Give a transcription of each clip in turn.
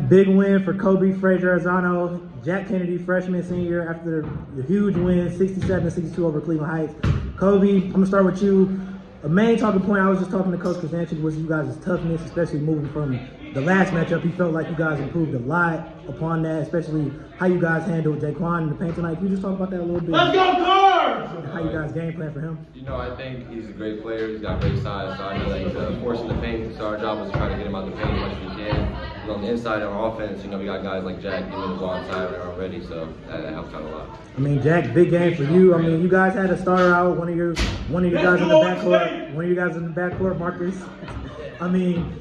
Big win for Kobe, Frasure, Azzano, Jack Kennedy, freshman, senior, after the huge win, 67-62 over Cleveland Heights. Kobe, I'm going to start with you. A main talking point, I was just talking to Coach Krizancic, was you guys' toughness, especially moving from the last matchup. He felt like you guys improved a lot upon that, especially how you guys handled Jaquan in the paint tonight. Can you just talk about that a little bit? Let's go, Cards! And how you guys game plan for him? You know, I think he's a great player. He's got great size, so I know that he's forcing the paint. So our job is to try to get him out the paint as much as we can. But on the inside of our offense, you know, we got guys like Jack giving the ball inside already, so that helps out a lot. I mean, Jack, big game for you. I mean, you guys had a starter out, one of you guys in the backcourt, Marcus. I mean,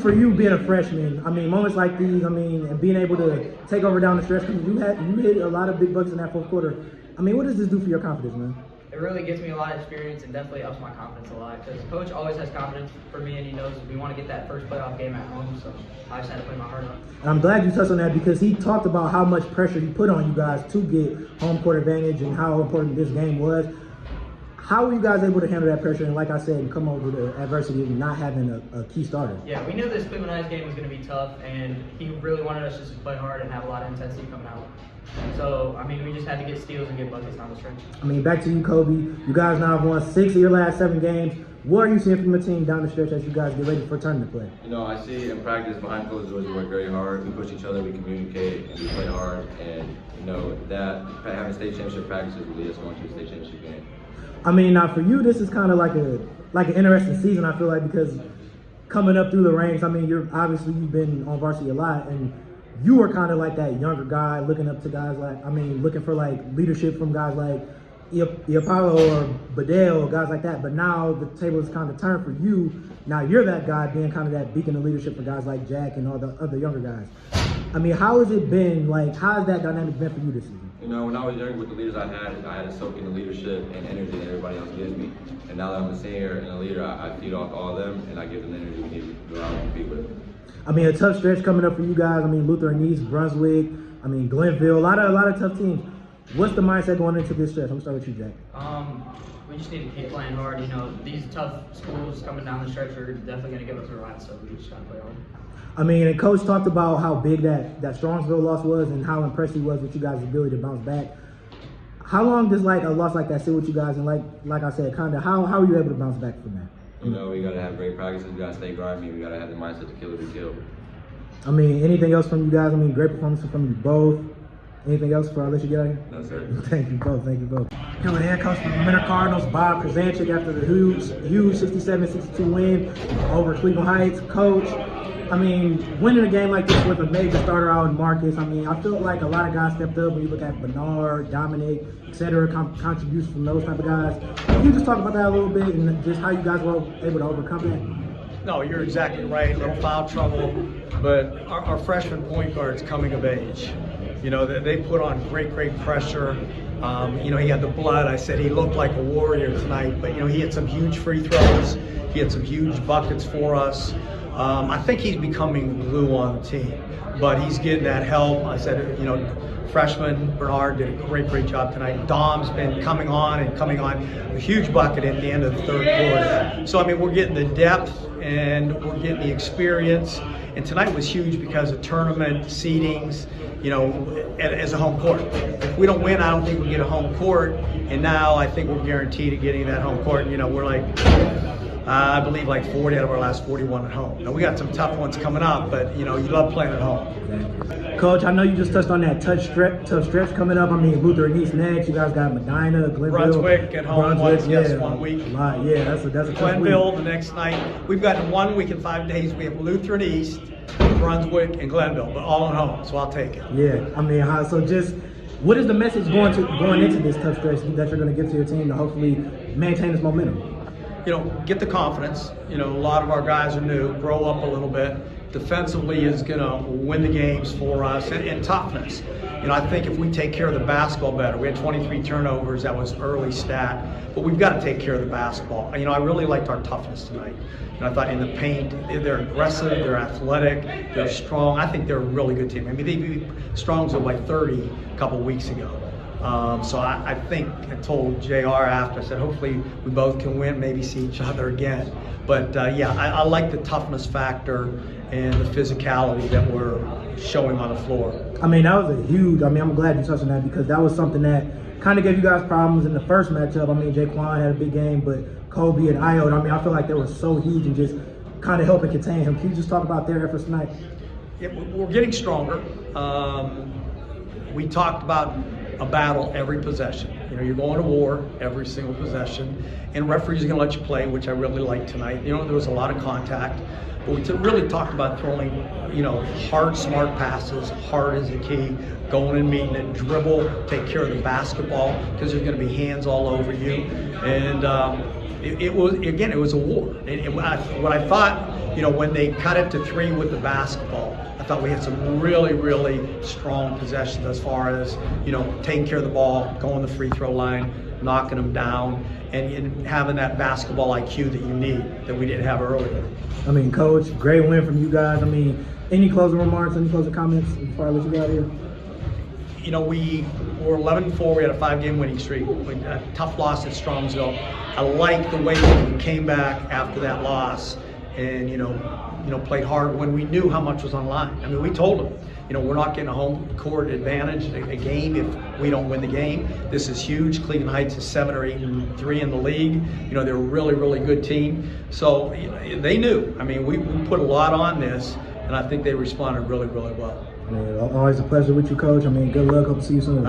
for you being a freshman, I mean, moments like these, I mean, and being able to take over down the stretch, because you hit a lot of big buckets in that fourth quarter. I mean, what does this do for your confidence, man? It really gives me a lot of experience and definitely ups my confidence a lot, because Coach always has confidence for me, and he knows we want to get that first playoff game at home, so I just had to play my heart out. And I'm glad you touched on that, because he talked about how much pressure he put on you guys to get home court advantage and how important this game was. How were you guys able to handle that pressure and, like I said, and come over the adversity of not having a key starter? Yeah, we knew this Cleveland Hts game was going to be tough, and he really wanted us just to play hard and have a lot of intensity coming out. So, I mean, we just had to get steals and get buckets down the stretch. I mean, back to you, Kobe. You guys now have won 6 of your last 7 games. What are you seeing from the team down the stretch as you guys get ready for tournament play? You know, I see in practice behind closed doors we work very hard. We push each other, we communicate, and we play hard. And, you know, that having state championship practices really is going to a state championship game. I mean, now for you, this is kind of like an interesting season, I feel like, because coming up through the ranks, I mean, you've been on varsity a lot, and you were kind of like that younger guy looking up to guys like, I mean, looking for like leadership from guys like Apollo or Badell or guys like that. But now the table is kind of turned for you. Now you're that guy being kind of that beacon of leadership for guys like Jack and all the other younger guys. I mean, how has it been, like, how has that dynamic been for you this season? You know, when I was younger with the leaders I had to soak in the leadership and energy that everybody else gives me. And now that I'm a senior and a leader, I feed off all of them and I give them the energy we need to go out and compete with them. I mean, a tough stretch coming up for you guys. I mean, Luther and East, Brunswick, I mean, Glenville, a lot of tough teams. What's the mindset going into this stretch? I'm going to start with you, Jack. We just need to keep playing hard. You know, these tough schools coming down the stretch are definitely going to give us a ride, so we just got to play hard. I mean, and Coach talked about how big that Strongsville loss was and how impressed he was with you guys' ability to bounce back. How long does like a loss like that sit with you guys? And like I said, kind of how are you able to bounce back from that? You know, we got to have great practices. We got to stay grimy. We got to have the mindset to kill it, be killed. I mean, anything else from you guys? I mean, great performances from you both. Anything else before I let you get out of here? No, sir. Thank you both. Thank you both. Here with head coach for the Minor Cardinals, Bob Krizancic, after the huge 67-62 win over Cleveland Heights. Coach, I mean, winning a game like this with a major starter out in Marcus, I mean, I feel like a lot of guys stepped up when you look at Bernard, Dominic, etc., contributions from those type of guys. Can you just talk about that a little bit and just how you guys were able to overcome that? No, you're exactly right. A little foul trouble, but our freshman point guard's coming of age. You know, they put on great pressure. You know, he had the blood. I said he looked like a warrior tonight, but, you know, he had some huge free throws. He had some huge buckets for us. I think he's becoming the glue on the team, but he's getting that help. I said, you know, freshman Bernard did a great job tonight. Dom's been coming on, a huge bucket at the end of the third quarter. So, I mean, we're getting the depth and we're getting the experience. And tonight was huge because of tournament seedings, you know, as a home court. If we don't win, I don't think we get a home court. And now I think we're guaranteed of getting that home court. You know, we're like, I believe like 40 out of our last 41 at home. Now, we got some tough ones coming up, but, you know, you love playing at home. Coach, I know you just touched on that tough stretch coming up. I mean, Luther and East next. You guys got Medina, Glenville. Brunswick at home once, yes, 1 week. Yeah, that's a tough Glenville week. The next night. We've got 1 week and 5 days. We have Luther and East, Brunswick, and Glenville, but all at home, so I'll take it. Yeah, I mean, so just what is the message going into this tough stretch that you're going to give to your team to hopefully maintain this momentum? You know, get the confidence. You know, a lot of our guys are new, grow up a little bit. Defensively is going to win the games for us, and toughness. You know, I think if we take care of the basketball better, we had 23 turnovers, that was early stat, but we've got to take care of the basketball. You know, I really liked our toughness tonight. And I thought in the paint, they're aggressive, they're athletic, they're strong. I think they're a really good team. I mean, they beat Strongsville like 30 a couple weeks ago. So I think I told JR after, I said, hopefully we both can win, maybe see each other again. But yeah, I like the toughness factor and the physicality that we're showing on the floor. I mean, that was a huge, I'm glad you touched on that because that was something that kind of gave you guys problems in the first matchup. I mean, Jaquan had a big game, but Kobe and Io, I feel like they were so huge and just kind of helping contain him. Can you just talk about their efforts tonight? Yeah, we're getting stronger. We talked about a battle every possession. You know, you're going to war every single possession, and referees are going to let you play, which I really liked tonight. You know, there was a lot of contact, but we really talked about throwing, you know, hard, smart passes. Hard is the key. Going and meeting it, dribble, take care of the basketball because there's going to be hands all over you. And it was a war. What I thought, you know, when they cut it to 3 with the basketball, I thought we had some really, really strong possessions as far as, you know, taking care of the ball, going the free throw line, knocking them down, and having that basketball IQ that you need that we didn't have earlier. I mean, Coach, great win from you guys. I mean, any closing remarks, any closing comments before I let you get out of here? You know, we were 11-4. We had a 5-game winning streak. We had a tough loss at Strongsville. I like the way we came back after that loss and, you know, played hard when we knew how much was on the line. I mean, we told them, you know, we're not getting a home court advantage, a game if we don't win the game. This is huge. Cleveland Heights is 7 or 8-3 in the league. You know, they're a really, really good team. So, you know, they knew. I mean, we put a lot on this, and I think they responded really, really well. I mean, always a pleasure with you, Coach. I mean, good luck. Hope to see you soon.